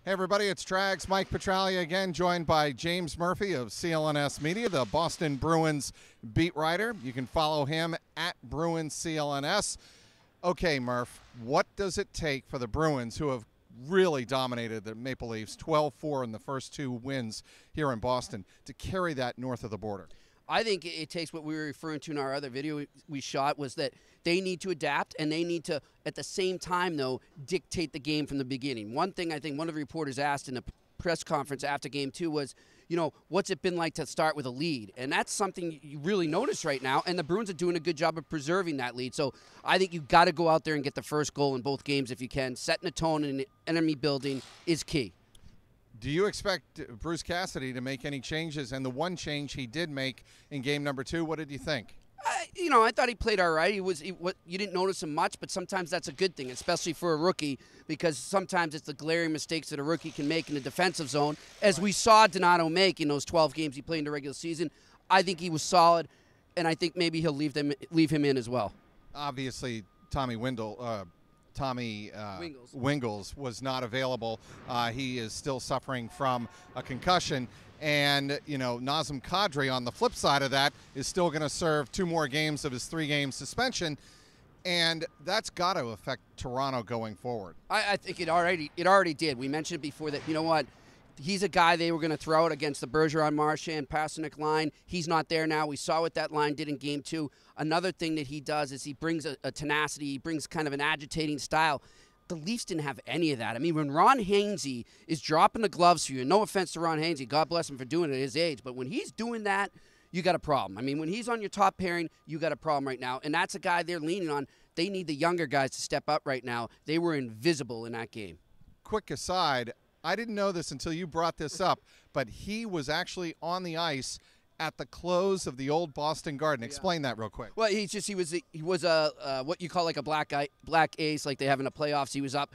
Hey everybody, it's Trags. Mike Petralia again, joined by James Murphy of CLNS Media, the Boston Bruins beat writer. You can follow him at Bruins CLNS. Okay, Murph, what does it take for the Bruins, who have really dominated the Maple Leafs, 12-4 in the first two wins here in Boston, to carry that north of the border? I think it takes what we were referring to in our other video we shot, was that they need to adapt, and they need to, at the same time, though, dictate the game from the beginning. One thing I think one of the reporters asked in a press conference after Game 2 was, what's it been like to start with a lead? And that's something you really notice right now, and the Bruins are doing a good job of preserving that lead. So I think you've got to go out there and get the first goal in both games if you can. Setting a tone in enemy building is key. Do you expect Bruce Cassidy to make any changes? And the one change he did make in game number 2, what did you think? I thought he played all right. You didn't notice him much, but sometimes that's a good thing, especially for a rookie, because sometimes it's the glaring mistakes that a rookie can make in the defensive zone, as we saw Donato make in those 12 games he played in the regular season. I think he was solid, and I think maybe he'll leave him in as well. Obviously, Tommy Wingles was not available. He is still suffering from a concussion. And, Nazem Kadri, on the flip side of that, is still going to serve 2 more games of his 3-game suspension. And that's got to affect Toronto going forward. I think it already did. We mentioned it before that, he's a guy they were going to throw out against the Bergeron, Marchand, Pasternak line. He's not there now. We saw what that line did in Game 2. Another thing that he does is he brings a tenacity. He brings kind of an agitating style. The Leafs didn't have any of that. I mean, when Ron Hainsey is dropping the gloves for you, and no offense to Ron Hainsey, God bless him for doing it at his age, but when he's doing that, you got a problem. I mean, when he's on your top pairing, you got a problem right now, and that's a guy they're leaning on. They need the younger guys to step up right now. They were invisible in that game. Quick aside, I didn't know this until you brought this up, but he was actually on the ice at the close of the old Boston Garden. Explain that real quick. Well, he was a what you call like a black ace, like they have in the playoffs. He was up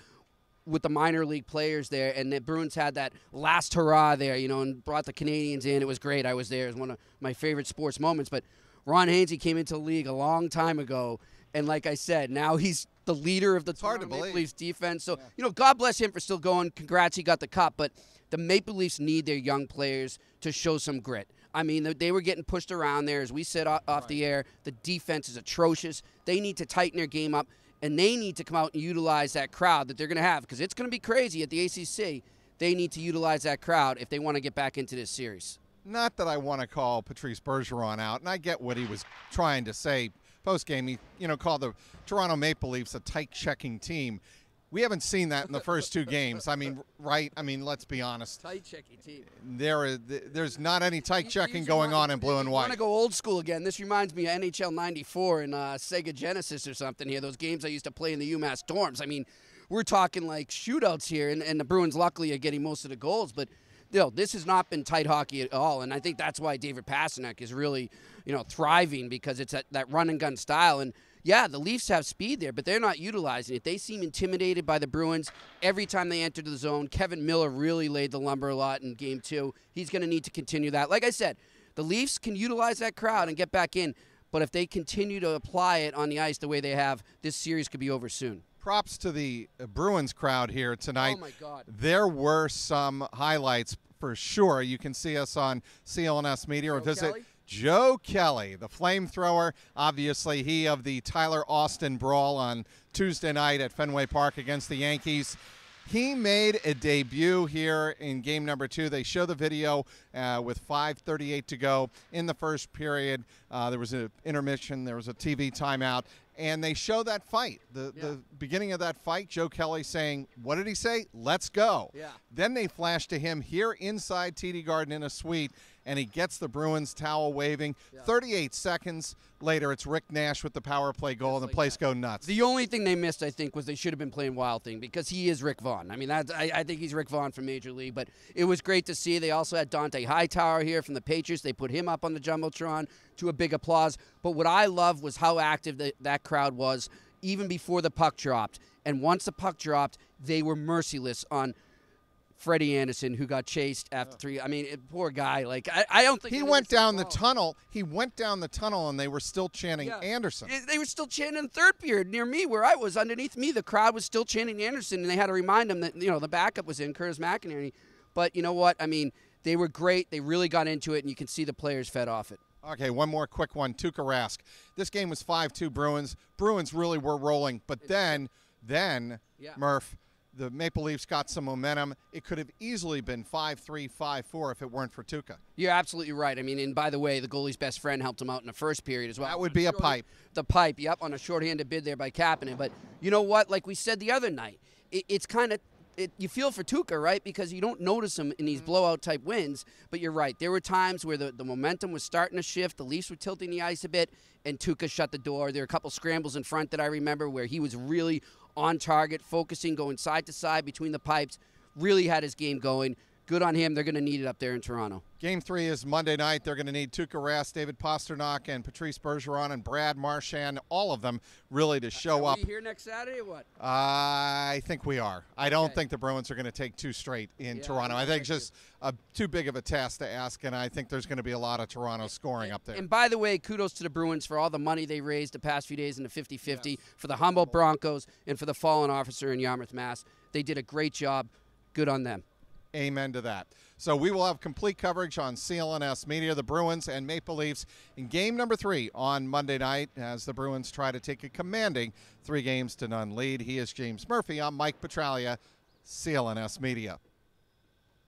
with the minor league players there, and the Bruins had that last hurrah there, and brought the Canadians in. It was great. I was there. It was one of my favorite sports moments. But Ron Hainsey came into the league a long time ago, and like I said, now he's the leader of the Maple Leafs defense. So, God bless him for still going. Congrats, he got the cup. But the Maple Leafs need their young players to show some grit. I mean, they were getting pushed around there. As we said off the air, the defense is atrocious. They need to tighten their game up, and they need to come out and utilize that crowd that they're going to have, because it's going to be crazy at the ACC. They need to utilize that crowd if they want to get back into this series. Not that I want to call Patrice Bergeron out, and I get what he was trying to say post-game. He, called the Toronto Maple Leafs a tight-checking team. We haven't seen that in the first 2 games. I mean, right? I mean, let's be honest. Tight-checking team. There's not any tight-checking going on in blue and white. I want to go old school again. This reminds me of NHL 94 and Sega Genesis or something here, those games I used to play in the UMass dorms. I mean, we're talking like shootouts here, and the Bruins luckily are getting most of the goals, but this has not been tight hockey at all, and I think that's why David Pasternak is really, thriving, because it's that run-and-gun style. And, yeah, the Leafs have speed there, but they're not utilizing it. They seem intimidated by the Bruins every time they enter the zone. Kevin Miller really laid the lumber a lot in Game 2. He's going to need to continue that. Like I said, the Leafs can utilize that crowd and get back in, but if they continue to apply it on the ice the way they have, this series could be over soon. Props to the Bruins crowd here tonight. Oh, my God. There were some highlights for sure. You can see us on CLNS Media or visit Kelly? Joe Kelly, the flamethrower. Obviously, he of the Tyler Austin brawl on Tuesday night at Fenway Park against the Yankees. He made a debut here in game number 2. They show the video with 5:38 to go in the first period. There was an intermission. There was a TV timeout. And they show that fight, the beginning of that fight, Joe Kelly saying, what did he say? Let's go. Yeah. Then they flash to him here inside TD Garden in a suite, and he gets the Bruins towel waving. 38 seconds later, it's Rick Nash with the power play goal, and the place go nuts. The only thing they missed, I think, was they should have been playing Wild Thing, because he is Rick Vaughn. I mean, I think he's Rick Vaughn from Major League, but it was great to see. They also had Dante Hightower here from the Patriots. They put him up on the Jumbotron to a big applause. But what I loved was how active that crowd was even before the puck dropped. And once the puck dropped, they were merciless on Freddie Anderson, who got chased after 3. I mean, poor guy. Like, I don't think he went down the tunnel. He went down the tunnel, and they were still chanting Anderson. They were still chanting in the third period near me, where I was. Underneath me, the crowd was still chanting Anderson, and they had to remind him that the backup was in, Curtis McInerney. But you know what? I mean, they were great. They really got into it, and you can see the players fed off it. Okay, one more quick one. Tuukka Rask. This game was 5-2 Bruins. Bruins really were rolling, but then Murph, the Maple Leafs got some momentum. It could have easily been 5-3, 5-4 if it weren't for Tuukka. You're absolutely right. I mean, and by the way, the goalie's best friend helped him out in the first period as well. That would be a pipe. The pipe, yep, on a shorthanded bid there by Kapanen. But you know what? Like we said the other night, it's kind of you feel for Tuukka, right? Because you don't notice him in these blowout-type wins. But you're right. There were times where the momentum was starting to shift. The Leafs were tilting the ice a bit, and Tuukka shut the door. There were a couple scrambles in front that I remember where he was really on target, focusing, going side to side between the pipes. Really had his game going. Good on him. They're going to need it up there in Toronto. Game 3 is Monday night. They're going to need Tuukka Rask, David Pastrnak, and Patrice Bergeron, and Brad Marchand, all of them, really to show up. Are we here next Saturday or what? I think we are. I don't think the Bruins are going to take 2 straight in Toronto. I think it's just too big of a task to ask, and I think there's going to be a lot of Toronto scoring up there. And by the way, kudos to the Bruins for all the money they raised the past few days in the 50-50, for the Humboldt Broncos, and for the fallen officer in Yarmouth, Mass. They did a great job. Good on them. Amen to that. So we will have complete coverage on CLNS Media, the Bruins and Maple Leafs in game number 3 on Monday night as the Bruins try to take a commanding 3-0 lead. He is James Murphy. I'm Mike Petralia, CLNS Media.